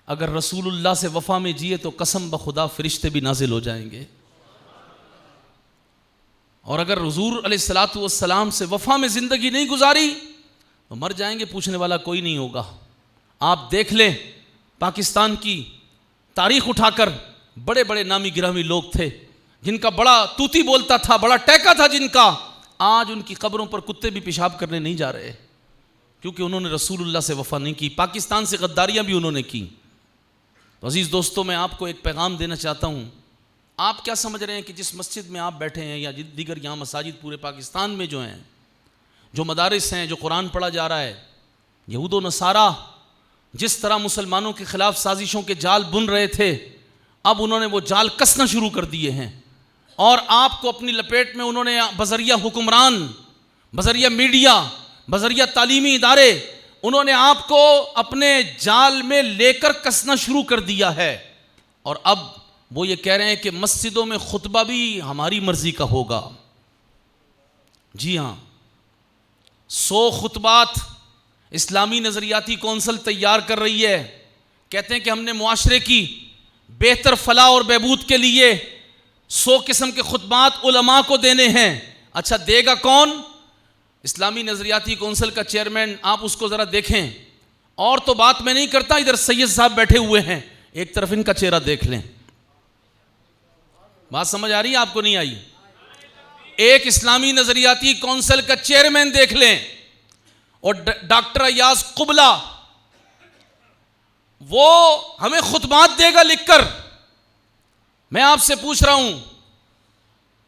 अगर रसूलुल्लाह से वफा में जिए तो कसम बखुदा फरिश्ते भी नाजिल हो जाएंगे, और अगर हुजूर अलैहिस्सलातु वस्सलाम से वफा में ज़िंदगी नहीं गुजारी तो मर जाएंगे, पूछने वाला कोई नहीं होगा। आप देख लें पाकिस्तान की तारीख उठाकर, बड़े बड़े नामी गिरामी लोग थे जिनका बड़ा तूती बोलता था, बड़ा टैका था जिनका, आज उनकी कब्रों पर कुत्ते भी पेशाब करने नहीं जा रहे, क्योंकि उन्होंने रसूलुल्लाह से वफा नहीं की। पाकिस्तान से गद्दारियाँ भी उन्होंने की। तो अजीज़ दोस्तों, मैं आपको एक पैगाम देना चाहता हूँ। आप क्या समझ रहे हैं कि जिस मस्जिद में आप बैठे हैं या दीगर यहाँ मसाजिद पूरे पाकिस्तान में जो हैं, जो मदारिस हैं, जो कुरान पढ़ा जा रहा है, यहूद व नसारा जिस तरह मुसलमानों के ख़िलाफ़ साजिशों के जाल बुन रहे थे, अब उन्होंने वो जाल कसना शुरू कर दिए हैं और आपको अपनी लपेट में उन्होंने बज़रिया हुक्मरान, बज़रिया मीडिया, बज़रिया तालीमी इदारे, उन्होंने आपको अपने जाल में लेकर कसना शुरू कर दिया है। और अब वो ये कह रहे हैं कि मस्जिदों में खुतबा भी हमारी मर्ज़ी का होगा। जी हाँ, 100 खुतबात इस्लामी नज़रियाती कौंसल तैयार कर रही है। कहते हैं कि हमने मुआशरे की बेहतर फलाह और बहबूद के लिए 100 किस्म के खुतबात उलमा को देने हैं। अच्छा, देगा कौन? इस्लामी नज़रियाती कौंसिल का चेयरमैन, आप उसको ज़रा देखें। और तो बात मैं नहीं करता, इधर सैयद साहब बैठे हुए हैं, एक तरफ इनका चेहरा देख लें। बात समझ आ रही है आपको? नहीं आई? एक इस्लामी नज़रियाती कौंसिल का चेयरमैन देख लें, और डॉक्टर अयाज कुबला, वो हमें खुतबात देगा लिखकर। मैं आपसे पूछ रहा हूं,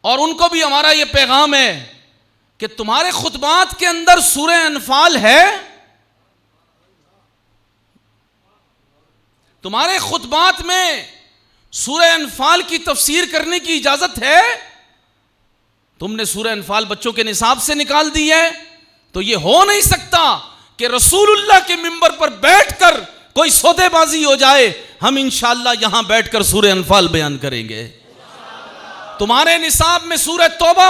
और उनको भी हमारा यह पैगाम है कि तुम्हारे खुतबात के अंदर सूरह अनफाल है? तुम्हारे खुतबात में सूरह अनफाल की तफसीर करने की इजाजत है? तुमने सूरह अनफाल बच्चों के निसाब से निकाल दी है। तो यह हो नहीं सकता कि रसूलुल्लाह के मिंबर पर बैठकर कोई सौदेबाजी हो जाए। हम इंशाअल्लाह यहां बैठकर सूरह अनफाल बयान करेंगे। तुम्हारे निसाब में सूरह तौबा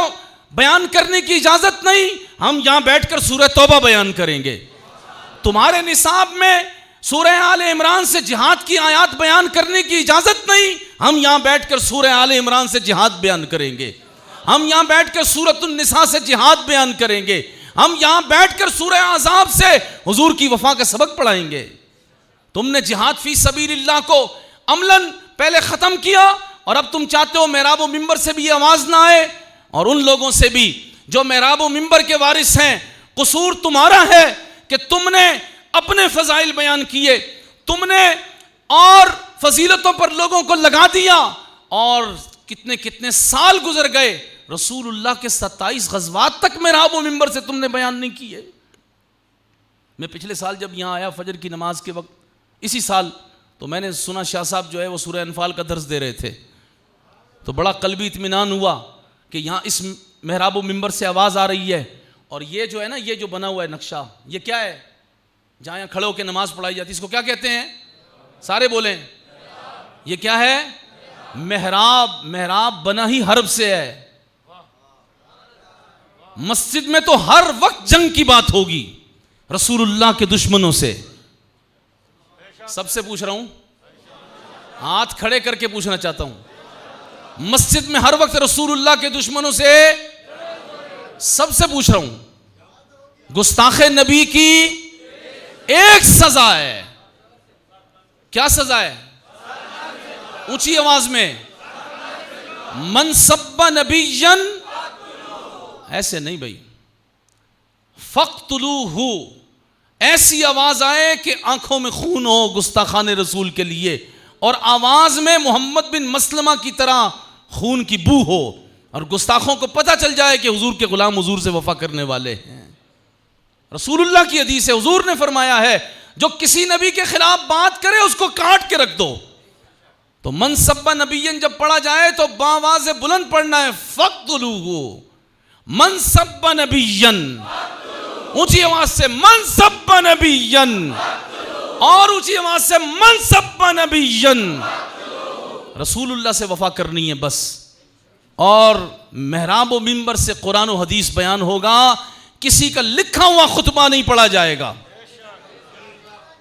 बयान करने की इजाजत नहीं, हम यहां बैठकर सूरह तौबा बयान करेंगे। तुम्हारे निसाब में सूरह आले इमरान से जिहाद की आयत बयान करने की इजाजत नहीं, हम यहां बैठकर सूरह आले इमरान से जिहाद बयान करेंगे। हम यहां बैठकर सूरतुन निसा से जिहाद बयान करेंगे। हम यहां बैठकर सूरह अज़ाब से हुजूर की वफा का सबक पढ़ाएंगे। तुमने जिहाद फी सबीलिल्लाह को अमलन पहले खत्म किया, और अब तुम चाहते हो मेहराब व मिंबर से भी आवाज ना आए, और उन लोगों से भी जो मेहराब व मिंबर के वारिस हैं। कसूर तुम्हारा है कि तुमने अपने फजाइल बयान किए, तुमने और फजीलतों पर लोगों को लगा दिया, और कितने कितने साल गुजर गए, रसूलुल्लाह के 27 गज़वात तक मेहराब व मिंबर से तुमने बयान नहीं किए। मैं पिछले साल जब यहाँ आया फजर की नमाज के वक्त, इसी साल, तो मैंने सुना शाह साहब जो है वो सूरह अनफाल का दर्स दे रहे थे, तो बड़ा कल्बी इत्मीनान हुआ कि यहाँ इस मेहराब व मिंबर से आवाज़ आ रही है। और ये जो है ना, ये जो बना हुआ है नक्शा, ये क्या है? जहाँ यहाँ खड़े होकर नमाज पढ़ाई जाती है, इसको क्या कहते हैं? सारे बोलें, ये क्या है? मेहराब। मेहराब बना ही हर्ब से है। मस्जिद में तो हर वक्त जंग की बात होगी रसूलुल्लाह के दुश्मनों से। सबसे पूछ रहा हूं, हाथ खड़े करके पूछना चाहता हूं, मस्जिद में हर वक्त रसूलुल्लाह के दुश्मनों से? सबसे पूछ रहा हूं। गुस्ताखे नबी की एक सजा है। क्या सजा है? ऊंची आवाज में, मन सब्बा नबिय्यन, ऐसे नहीं भाई, फ़क़्तुलूहु, ऐसी आवाज आए कि आंखों में खून हो गुस्ताखान रसूल के लिए, और आवाज में मोहम्मद बिन मसलमा की तरह खून की बू हो, और गुस्ताखों को पता चल जाए कि हुजूर के गुलाम हुजूर से वफा करने वाले हैं। रसूलुल्लाह की हदीस है, हुजूर ने फरमाया है, जो किसी नबी के खिलाफ बात करे उसको काट के रख दो। तो मन सब्बा नबिय्यन जब पढ़ा जाए तो बावाज़े बुलंद पढ़ना है, फ़क़्तुलूहु, मन सब्बा नबिय्यन, ऊंची आवाज से मन सब्बा नबिय्यन, और ऊंची आवाज से मन सब्बा नबिय्यन। रसूलुल्लाह से वफा करनी है बस। और महराब व मिंबर से कुरान व हदीस बयान होगा। किसी का लिखा हुआ खुतबा नहीं पढ़ा जाएगा।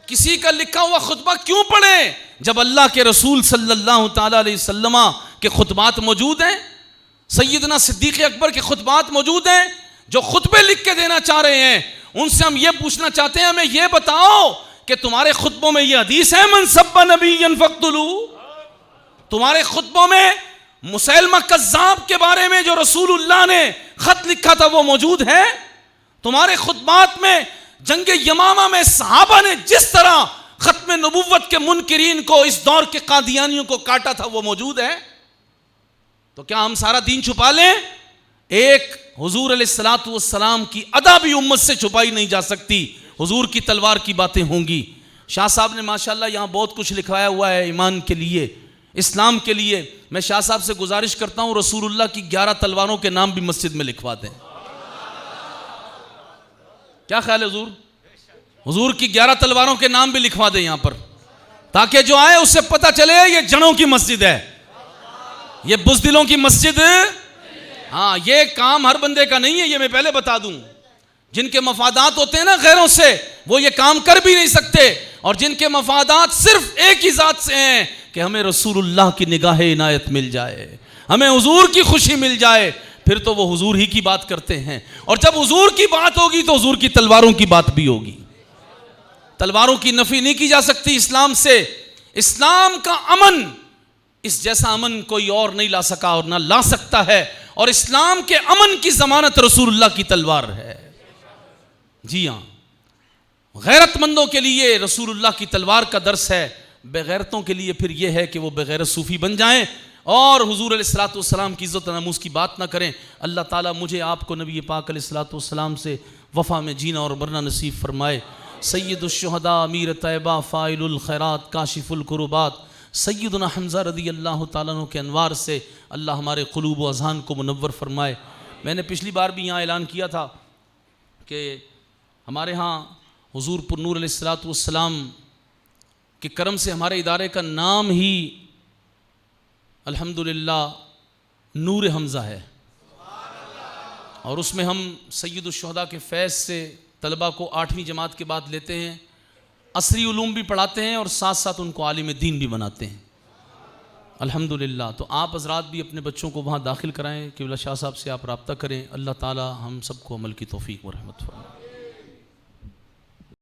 किसी का लिखा हुआ खुतबा क्यों पढ़े जब अल्लाह के रसूल सल्लल्लाहु ताला अलैहि वसल्लम के खुतबात मौजूद हैं, सैयदना सिद्दीक़ अकबर के खुतबात मौजूद हैं। जो खुतबे लिख के देना चाह रहे हैं उनसे हम ये पूछना चाहते हैं, हमें ये बताओ कि तुम्हारे खुतबों में ये हदीस है मन सब्बा नबिय्यन फक़्तुलू? तुम्हारे खुतबों में मुसैलमा कज़्ज़ाब के बारे में जो रसूलुल्लाह ने खत लिखा था वो मौजूद है? तुम्हारे खुतबात में जंग यमामा में सहाबा ने जिस तरह खत्म नबुव्वत के मुनकिरीन को, इस दौर के कादियानियों को काटा था, वो मौजूद है? तो क्या हम सारा दीन छुपा लें? एक हुजूर अलैहिस्सलातु वस्सलाम की अदा भी उम्मत से छुपाई नहीं जा सकती। हुजूर की तलवार की बातें होंगी। शाह साहब ने माशाल्लाह यहाँ बहुत कुछ लिखवाया हुआ है ईमान के लिए, इस्लाम के लिए। मैं शाह साहब से गुजारिश करता हूँ रसूलुल्लाह की 11 तलवारों के नाम भी मस्जिद में लिखवा दें। क्या ख्याल है हुजूर? हुजूर की 11 तलवारों के नाम भी लिखवा दें यहाँ पर, ताकि जो आए उससे पता चले ये जड़ों की मस्जिद है, ये बुज़दिलों की मस्जिद। हाँ, ये काम हर बंदे का नहीं है, ये मैं पहले बता दूं। जिनके मफादात होते हैं ना गैरों से, वो ये काम कर भी नहीं सकते। और जिनके मफादात सिर्फ एक ही ज़ात से हैं कि हमें रसूलुल्लाह की निगाह इनायत मिल जाए, हमें हुजूर की खुशी मिल जाए, फिर तो वो हुजूर ही की बात करते हैं। और जब हुजूर की बात होगी तो हुजूर की तलवारों की बात भी होगी। तलवारों की नफी नहीं की जा सकती इस्लाम से। इस्लाम का अमन, इस जैसा अमन कोई और नहीं ला सका और ना ला सकता है। और इस्लाम के अमन की जमानत रसूलुल्लाह की तलवार है। जी हाँ, गैरतमंदों के लिए रसूलुल्लाह की तलवार का दर्स है, बेगैरतों के लिए फिर यह है कि वो बेगैरत सूफी बन जाएं और हुजूर अलैहिस्सलातु वस्सलाम की इज़्ज़त नमूज़ की बात ना करें। अल्लाह ताला मुझे आपको नबी पाक अलैहिस्सलातु वस्सलाम से वफ़ा में जीना और मरना नसीब फरमाए। सय्यदुश शुहदा अमीर तैयबा फ़ाइलुल खैरात काशिफुल कुरुबात सय्यदुना हम्ज़ा रज़ी अल्लाह ताला अन्हु के अनवार से अल्लाह हमारे क़ुलूब व अज़हान को मुनव्वर फरमाए। मैंने पिछली बार भी यहाँ ऐलान किया था कि हमारे यहाँ हुज़ूर पुरनूर अलैहिस्सलातु वस्सलाम के करम से हमारे इदारे का नाम ही अल्हम्दुलिल्लाह नूर हमज़ा है। और उसमें हम सय्यदुश शुहदा के फैज़ से तलबा को 8वीं जमात के बाद लेते हैं, असरी उलूम भी पढ़ाते हैं और साथ साथ उनको आलिम दीन भी बनाते हैं अल्हम्दुलिल्लाह। तो आप हज़रात भी अपने बच्चों को वहाँ दाखिल कराएँ। क़िबला शाह साहब से आप रब्ता करें। अल्लाह ताला हम सबको अमल की तौफ़ीक़ व रहमत फरमाए।